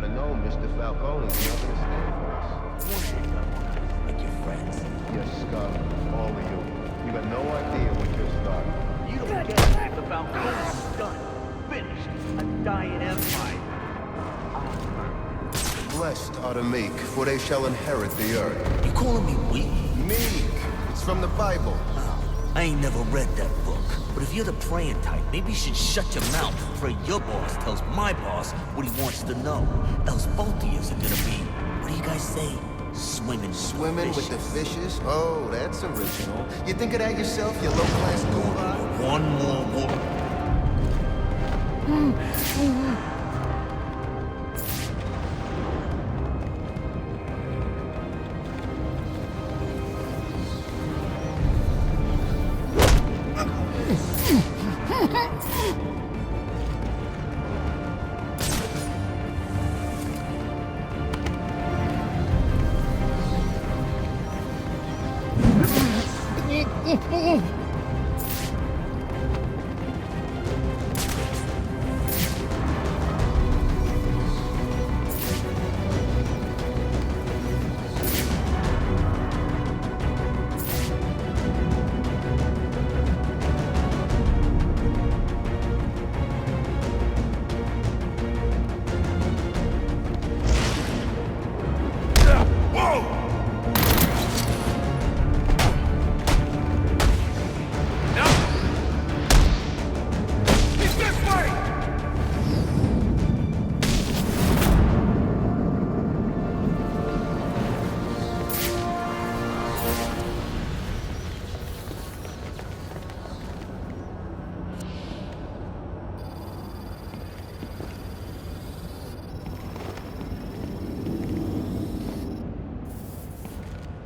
gotta know, Mr. Falcone's not gonna stand for us. Like your friends. You're scum, all of you. You got no idea what you're starting. You don't get it. The Falcone's done. Finished. A dying empire. Blessed are the meek, for they shall inherit the earth. You calling me weak? Meek! It's from the Bible. Oh, I ain't never read that book. But if you're the praying type, maybe you should shut your mouth and pray your boss tells my boss what he wants to know. Else both of yous are gonna be, what do you guys say? Swimming with the fishes? Oh, that's original. You think of that yourself, you low-class goomba? One more word.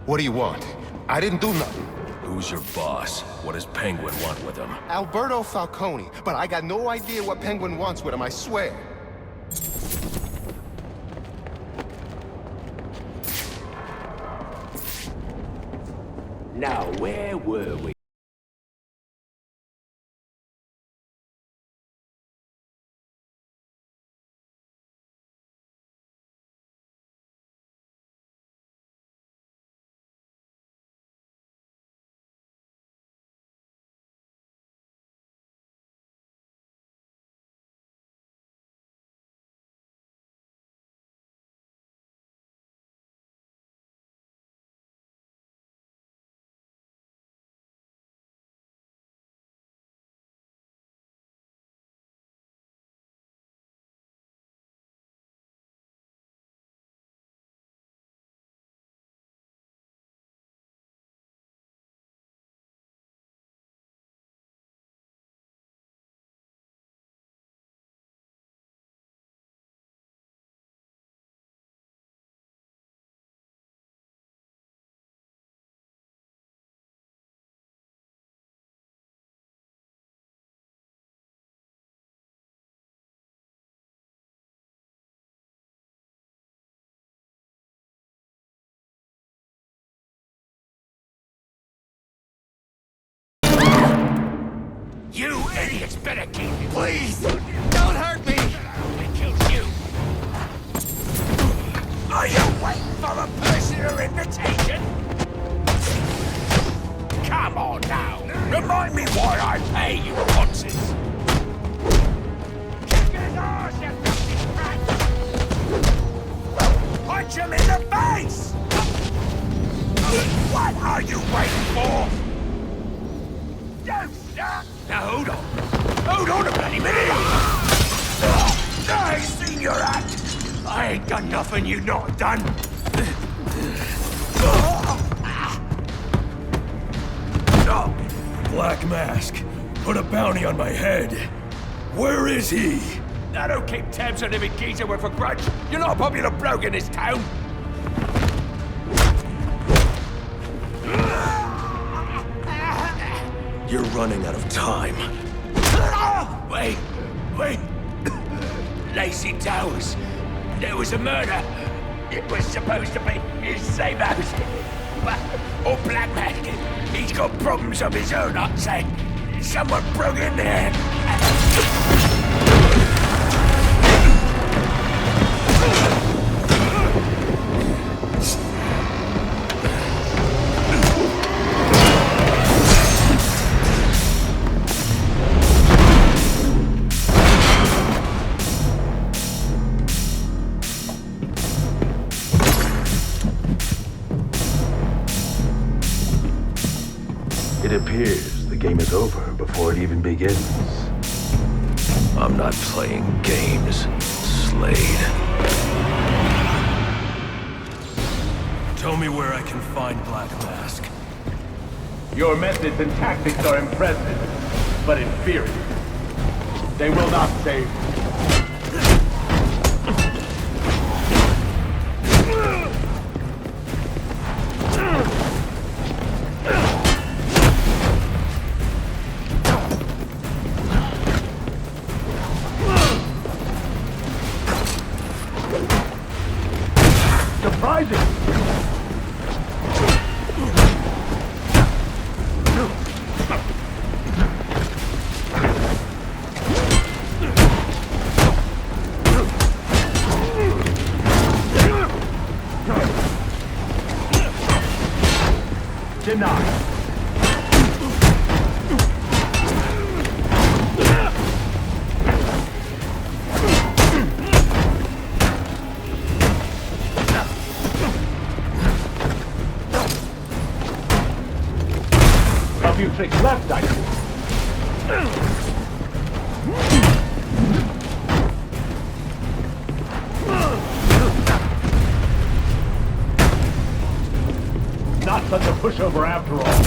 What do you want? I didn't do nothing. Who's your boss? What does Penguin want with him? Alberto Falcone, but I got no idea what Penguin wants with him, I swear. Now, where were we? You idiots better keep it. Please! Don't hurt me! I killed you. Are you waiting for a personal invitation? Come on now. Remind me why I pay you onces. Kick his arse, you fucking rat! Punch him in the face! What are you waiting for? You suck! Now hold on. Hold on a bloody minute! I seen your act! I ain't done nothing you not done! Black Mask, put a bounty on my head. Where is he? I don't keep tabs on every geezer with a grudge. You're not a popular bloke in this town. You're running out of time. Wait. Lazy Towers. There was a murder. It was supposed to be his safe house. Or Black Mask. He's got problems of his own, I'd say. Someone broke in there. It appears the game is over before it even begins. I'm not playing games, Slade. Tell me where I can find Black Mask. Your methods and tactics are impressive, but inferior. They will not save you. Surprising! Denied. A few tricks left, I see. Not such a pushover after all.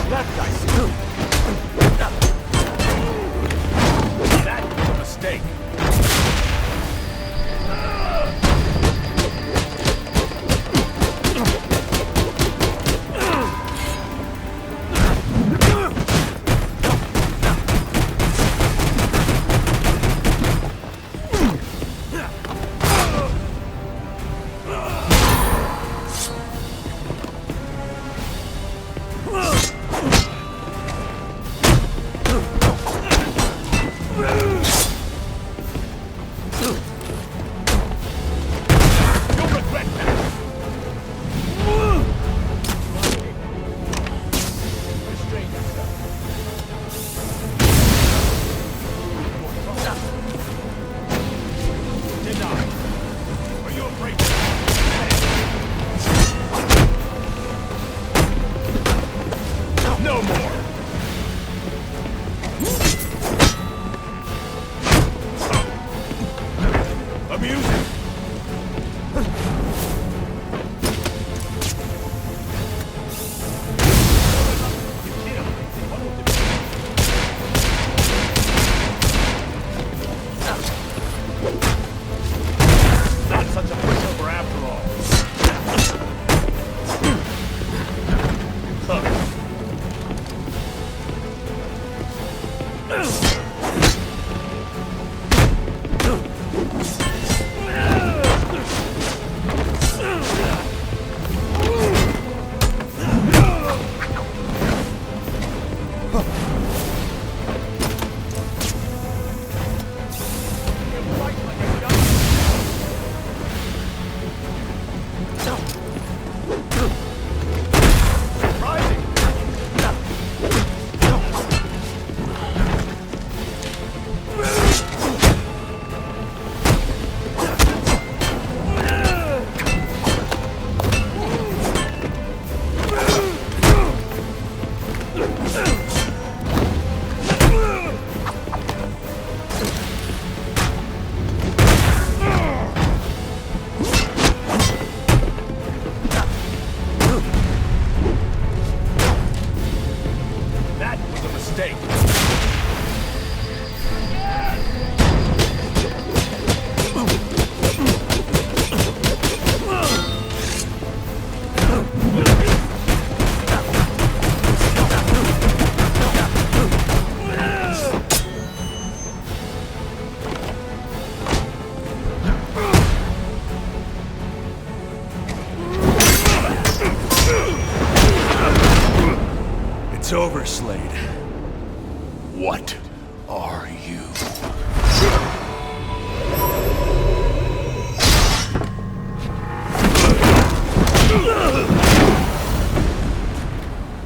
Left, I see. That was a mistake. No more! Amusing! Not such a pushover after all. What are you?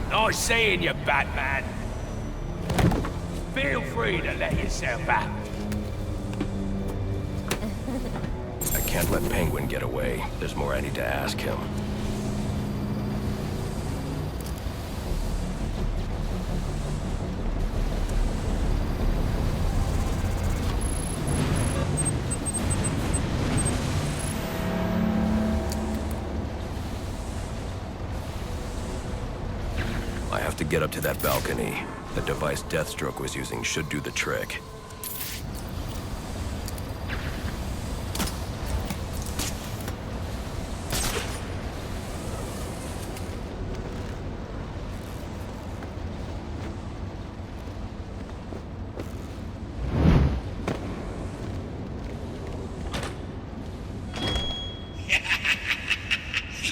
Nice seeing you, Batman. Feel free to let yourself out. I can't let Penguin get away. There's more I need to ask him. I have to get up to that balcony. The device Deathstroke was using should do the trick.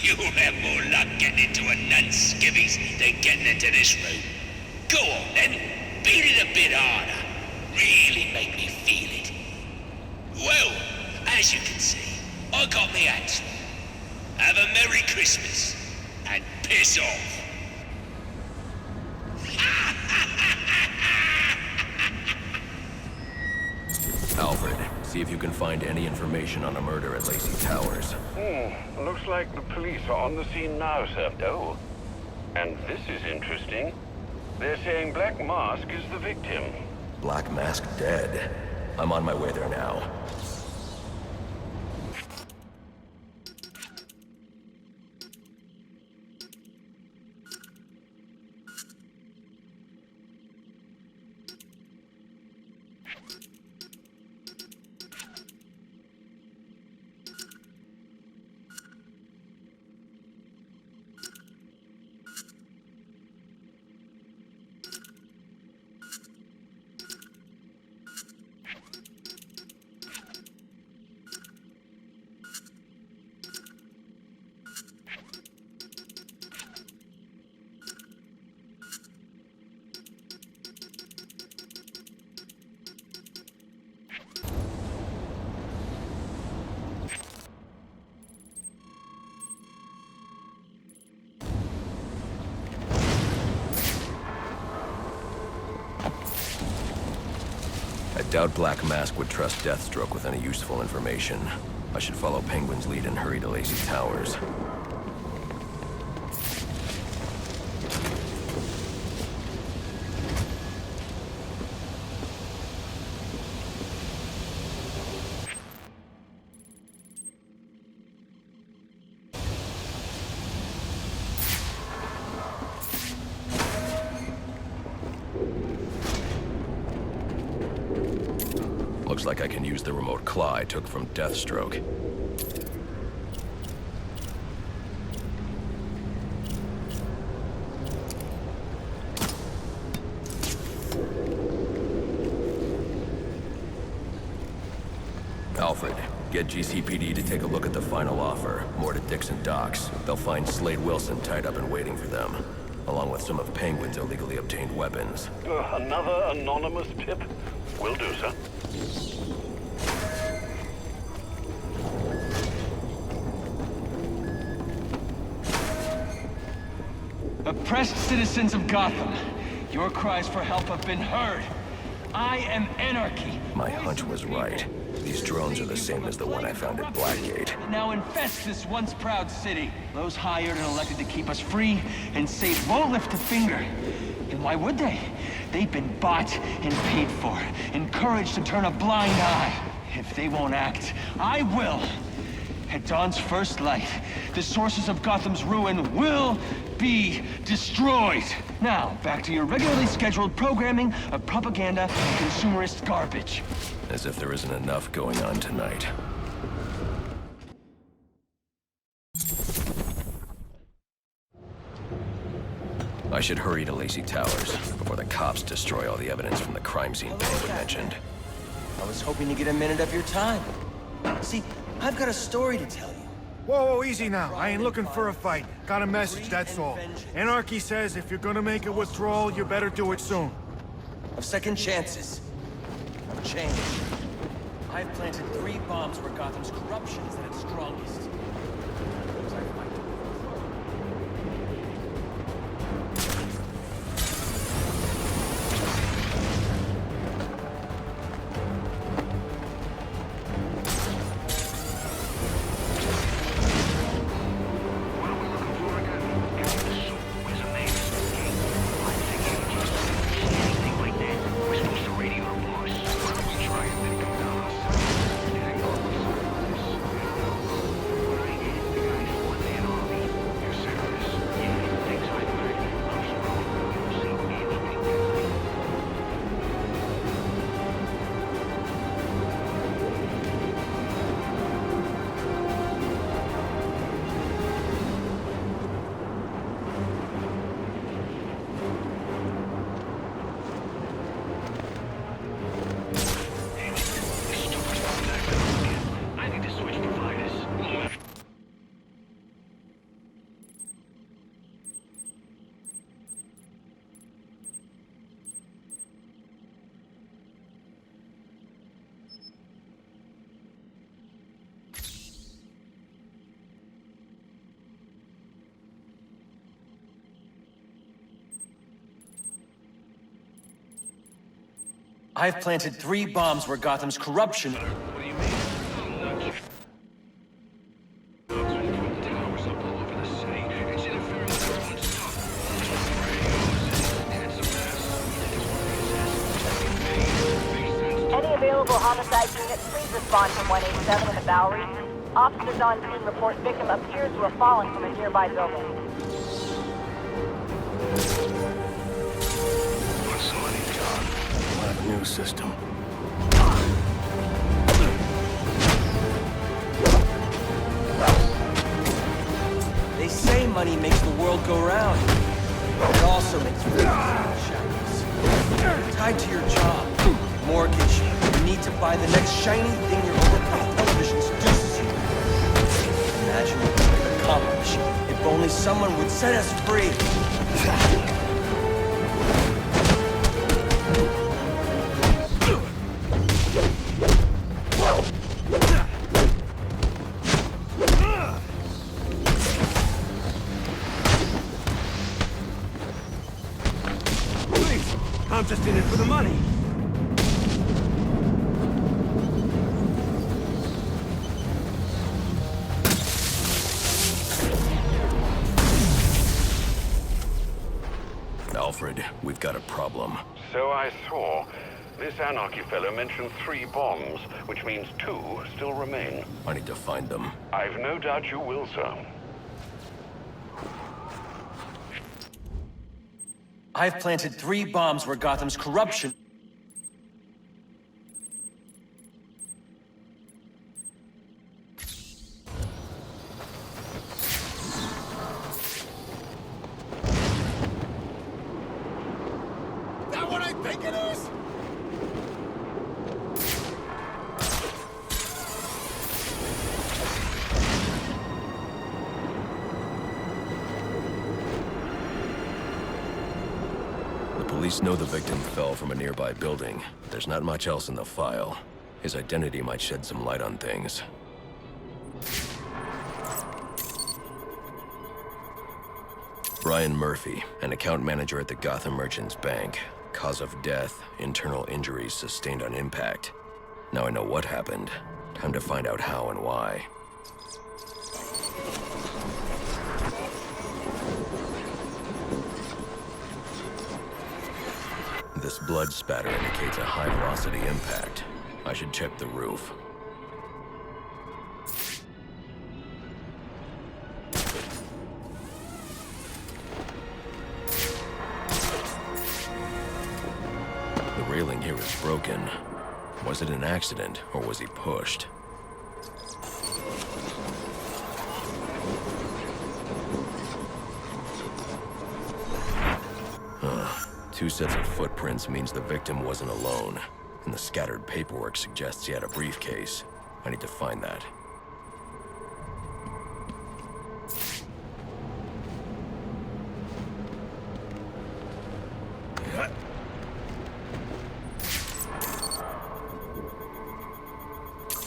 You'll have more luck getting into a nun's skivvies than getting into this room. Go on then, beat it a bit harder. Really make me feel it. Well, as you can see, I got me answer. Have a Merry Christmas, and piss off. Alfred, see if you can find any information on a murder at Lacey Towers. Looks like the police are on the scene now, sir. Oh, and this is interesting. They're saying Black Mask is the victim. Black Mask dead. I'm on my way there now. I doubt Black Mask would trust Deathstroke with any useful information. I should follow Penguin's lead and hurry to Lacey Towers. Looks like I can use the remote claw I took from Deathstroke. Alfred, get GCPD to take a look at the final offer. More to Dixon Docks. They'll find Slade Wilson tied up and waiting for them, along with some of Penguin's illegally obtained weapons. Another anonymous tip? Will do, sir. Oppressed citizens of Gotham, your cries for help have been heard. I am Anarchy. My hunch was right. These drones are the same as the one I found at Blackgate. Now infest this once proud city. Those hired and elected to keep us free and safe won't lift a finger. And why would they? They've been bought and paid for, encouraged to turn a blind eye. If they won't act, I will. At dawn's first light, the sources of Gotham's ruin will be destroyed. Now, back to your regularly scheduled programming of propaganda and consumerist garbage. As if there isn't enough going on tonight. I should hurry to Lacey Towers before the cops destroy all the evidence from the crime scene Penguin mentioned. I was hoping to get a minute of your time. See, I've got a story to tell you. Whoa, easy now. I ain't looking for a fight. Got a message, that's all. Anarchy says if you're gonna make a withdrawal, you better do it soon. of second chances, of change. I've planted 3 bombs where Gotham's corruption is at its strongest. I've planted 3 bombs where Gotham's corruption... What do you mean? Any available homicide units, please respond to 187 in the Bowery. Officers on scene report victim appears to have fallen from a nearby building. Somebody's gone. We'll have a new system. They say money makes the world go round. It also makes shinies. Tied to your job, mortgage, you need to buy the next shiny thing your overpriced television seduces you. Imagine what we could accomplish if only someone would set us free. I'm just in it for the money. Alfred, we've got a problem. So I saw. This anarchy fellow mentioned 3 bombs, which means 2 still remain. I need to find them. I've no doubt you will, sir. I've planted 3 bombs where Gotham's corruption... That what I think it is? Police know the victim fell from a nearby building. There's not much else in the file. His identity might shed some light on things. Brian Murphy, an account manager at the Gotham Merchants Bank. Cause of death, internal injuries sustained on impact. Now I know what happened. Time to find out how and why. This blood spatter indicates a high-velocity impact. I should check the roof. The railing here is broken. Was it an accident, or was he pushed? Two sets of footprints means the victim wasn't alone, and the scattered paperwork suggests he had a briefcase. I need to find that.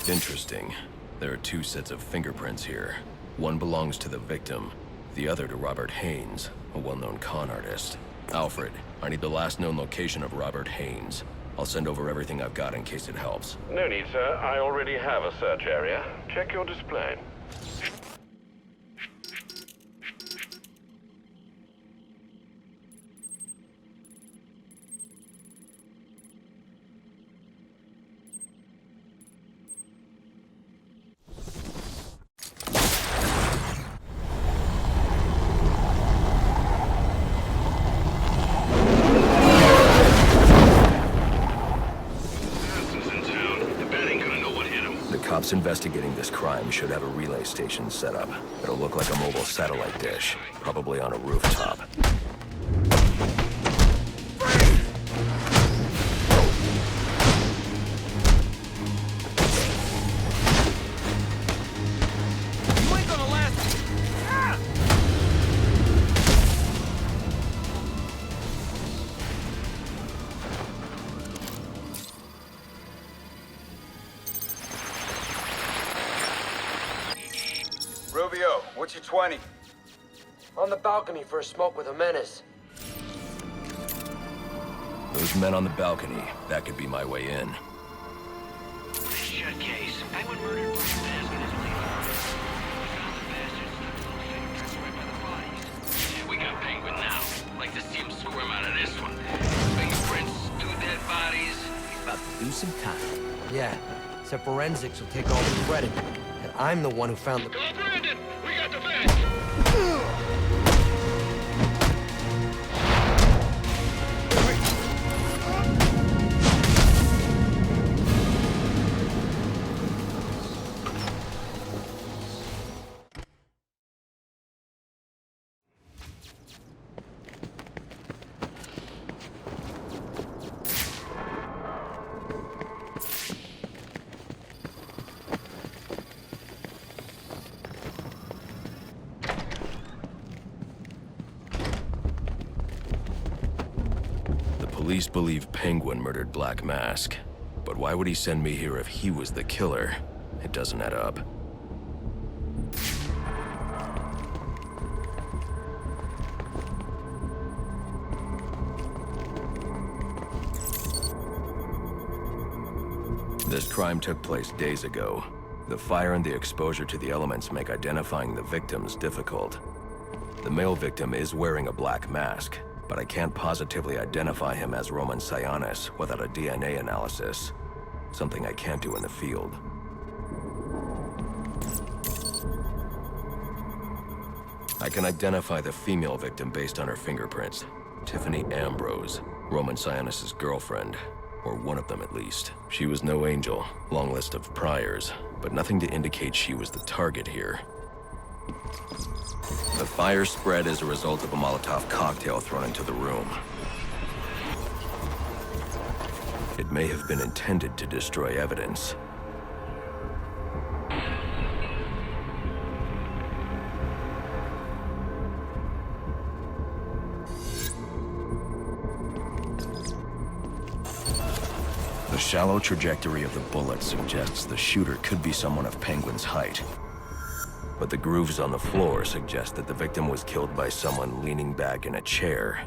Interesting. There are two sets of fingerprints here. One belongs to the victim, the other to Robert Haynes, a well-known con artist. Alfred, I need the last known location of Robert Haynes. I'll send over everything I've got in case it helps. No need, sir. I already have a search area. Check your display. Cops investigating this crime should have a relay station set up. It'll look like a mobile satellite dish, probably on a rooftop. You ain't gonna last. Ah! Rubio, what's your 20? On the balcony for a smoke with a menace. Those men on the balcony, that could be my way in. Shut case. Penguin murdered Black Mask in his late 40s. We found the bastards stuck little fingerprints right by the bodies. We got Penguin now. Like to see him squirm out of this one. Fingerprints, 2 dead bodies. He's about to do some time. Yeah, except forensics will take all the credit. And I'm the one who found the... Go, Brandon! We got the facts! Police believe Penguin murdered Black Mask. But why would he send me here if he was the killer? It doesn't add up. This crime took place days ago. The fire and the exposure to the elements make identifying the victims difficult. The male victim is wearing a black mask, but I can't positively identify him as Roman Sionis without a DNA analysis. Something I can't do in the field. I can identify the female victim based on her fingerprints. Tiffany Ambrose, Roman Sionis' girlfriend. Or one of them at least. She was no angel, long list of priors, but nothing to indicate she was the target here. The fire spread as a result of a Molotov cocktail thrown into the room. It may have been intended to destroy evidence. The shallow trajectory of the bullet suggests the shooter could be someone of Penguin's height. But the grooves on the floor suggest that the victim was killed by someone leaning back in a chair.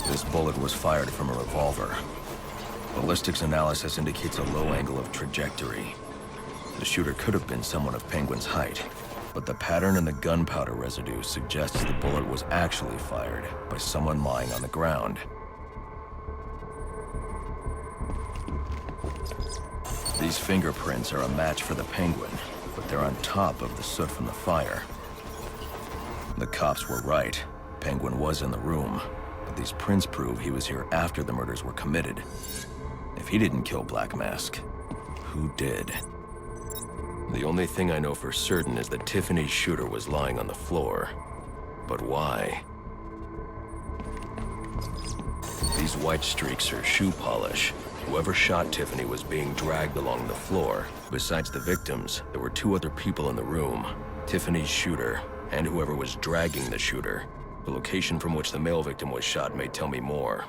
This bullet was fired from a revolver. Ballistics analysis indicates a low angle of trajectory. The shooter could have been someone of Penguin's height, but the pattern in the gunpowder residue suggests the bullet was actually fired by someone lying on the ground. These fingerprints are a match for the Penguin, but they're on top of the soot from the fire. The cops were right. Penguin was in the room, but these prints prove he was here after the murders were committed. If he didn't kill Black Mask, who did? The only thing I know for certain is that Tiffany's shooter was lying on the floor. But why? These white streaks are shoe polish. Whoever shot Tiffany was being dragged along the floor. Besides the victims, there were 2 other people in the room. Tiffany's shooter, and whoever was dragging the shooter. The location from which the male victim was shot may tell me more.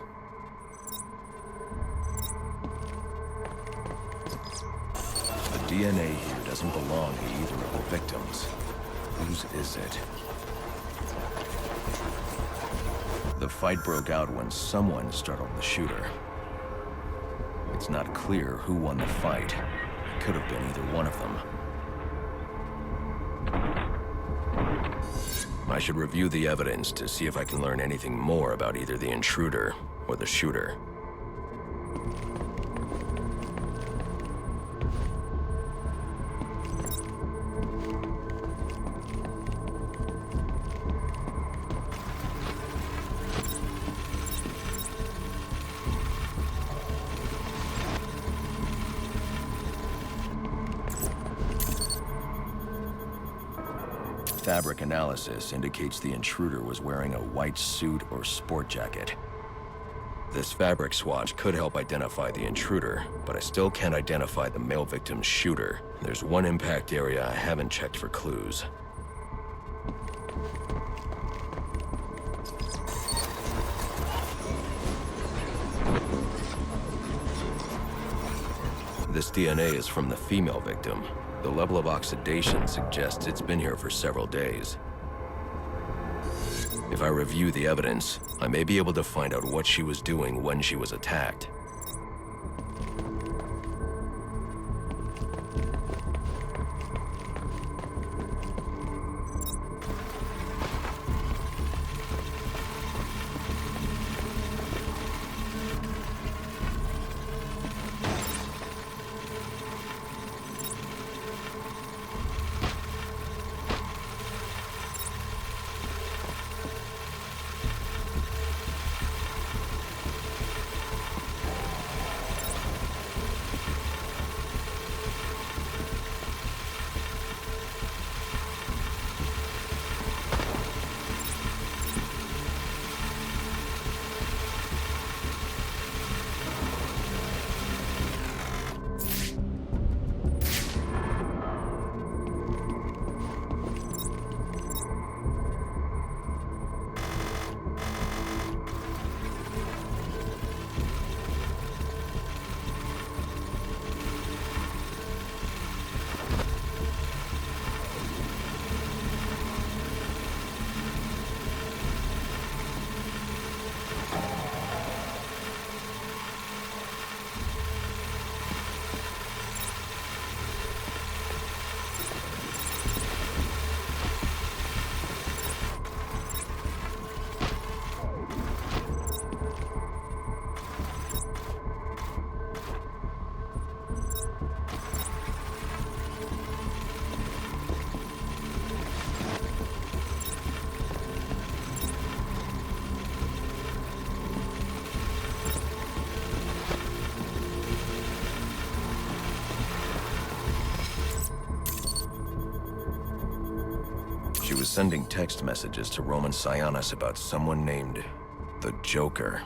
DNA here doesn't belong to either of the victims. Whose is it? The fight broke out when someone startled the shooter. It's not clear who won the fight. It could have been either one of them. I should review the evidence to see if I can learn anything more about either the intruder or the shooter. Fabric analysis indicates the intruder was wearing a white suit or sport jacket. This fabric swatch could help identify the intruder, but I still can't identify the male victim's shooter. There's one impact area I haven't checked for clues. This DNA is from the female victim. The level of oxidation suggests it's been here for several days. If I review the evidence, I may be able to find out what she was doing when she was attacked. She was sending text messages to Roman Sionis about someone named the Joker.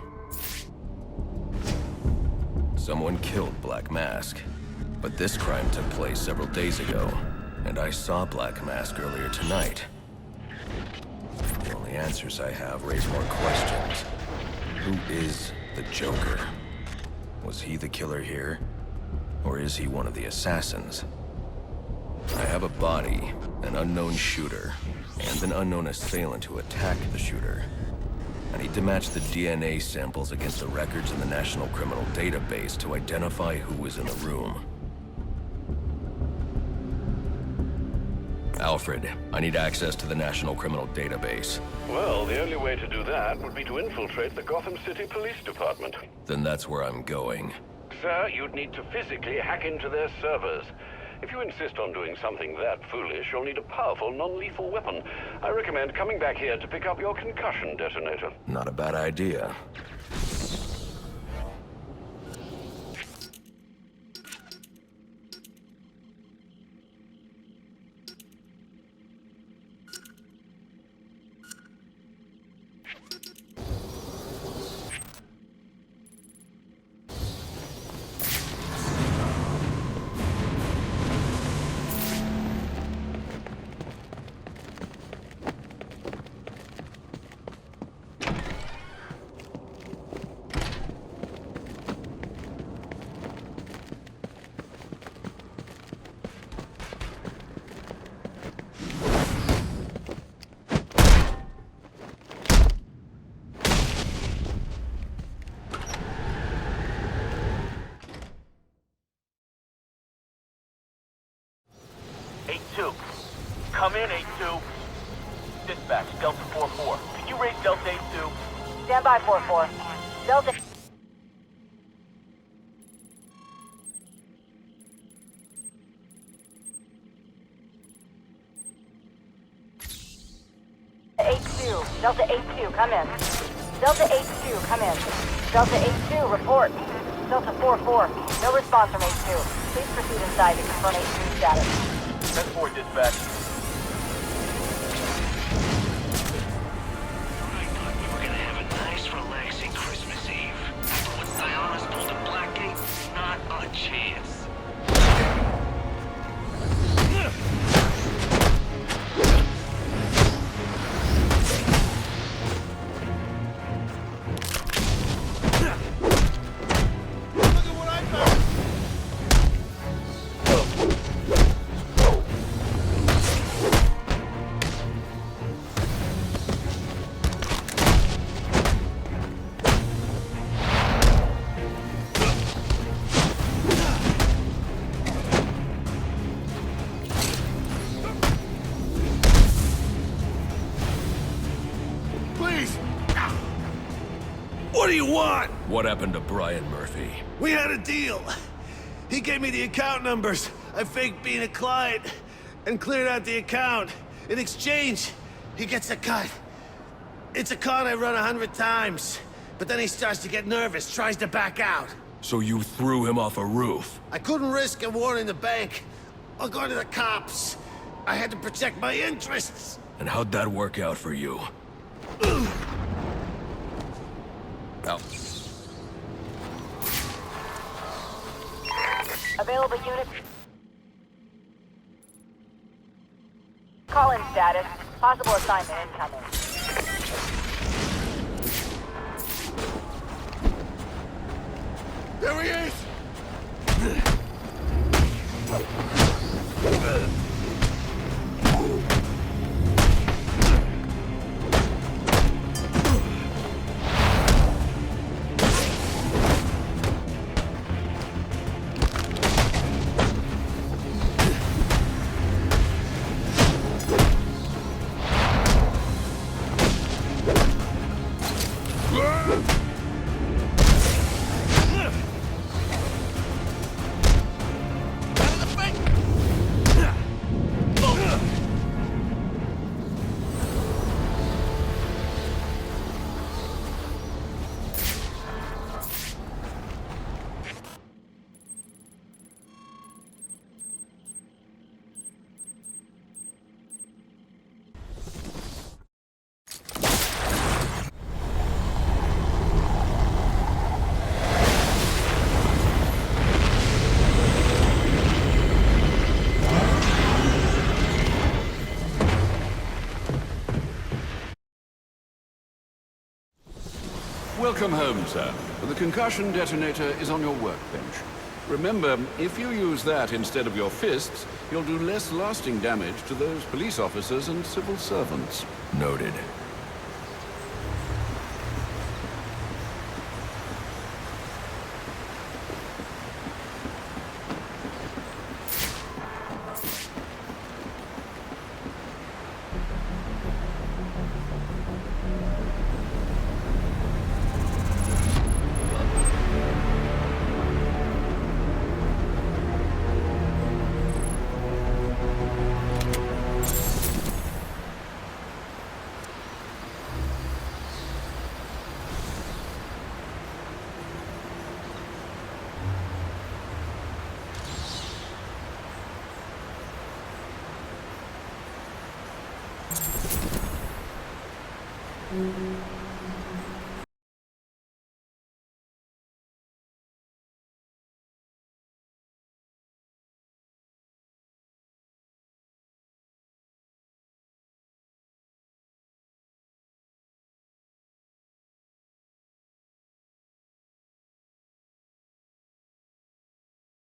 Someone killed Black Mask, but this crime took place several days ago, and I saw Black Mask earlier tonight. The only answers I have raise more questions. Who is the Joker? Was he the killer here? Or is he one of the assassins? I have a body, an unknown shooter, and an unknown assailant who attacked the shooter. I need to match the DNA samples against the records in the National Criminal Database to identify who was in the room. Alfred, I need access to the National Criminal Database. Well, the only way to do that would be to infiltrate the Gotham City Police Department. Then that's where I'm going. Sir, you'd need to physically hack into their servers. If you insist on doing something that foolish, you'll need a powerful, non-lethal weapon. I recommend coming back here to pick up your concussion detonator. Not a bad idea. Come in, 8-2. Dispatch, Delta 4-4. Can you raise Delta 8-2? Stand by, 4-4. Delta... Delta 8-2, come in. Delta 8-2, come in. Delta 8-2, report. Delta 4-4, no response from 8-2. Please proceed inside to confirm 8-2 status. 10-4, dispatch. I thought we were gonna have a nice, relaxing Christmas Eve. After what Diana's pulled at Blackgate, not a chance. What do you want? What happened to Brian Murphy? We had a deal. He gave me the account numbers. I faked being a client and cleared out the account. In exchange, he gets a cut. It's a con I run 100 times. But then he starts to get nervous, tries to back out. So you threw him off a roof? I couldn't risk him warning the bank. I'll go to the cops. I had to protect my interests. And how'd that work out for you? Out. Available units. Call-in status. Possible assignment incoming. There he is! Welcome home, sir. The concussion detonator is on your workbench. Remember, if you use that instead of your fists, you'll do less lasting damage to those police officers and civil servants. Noted.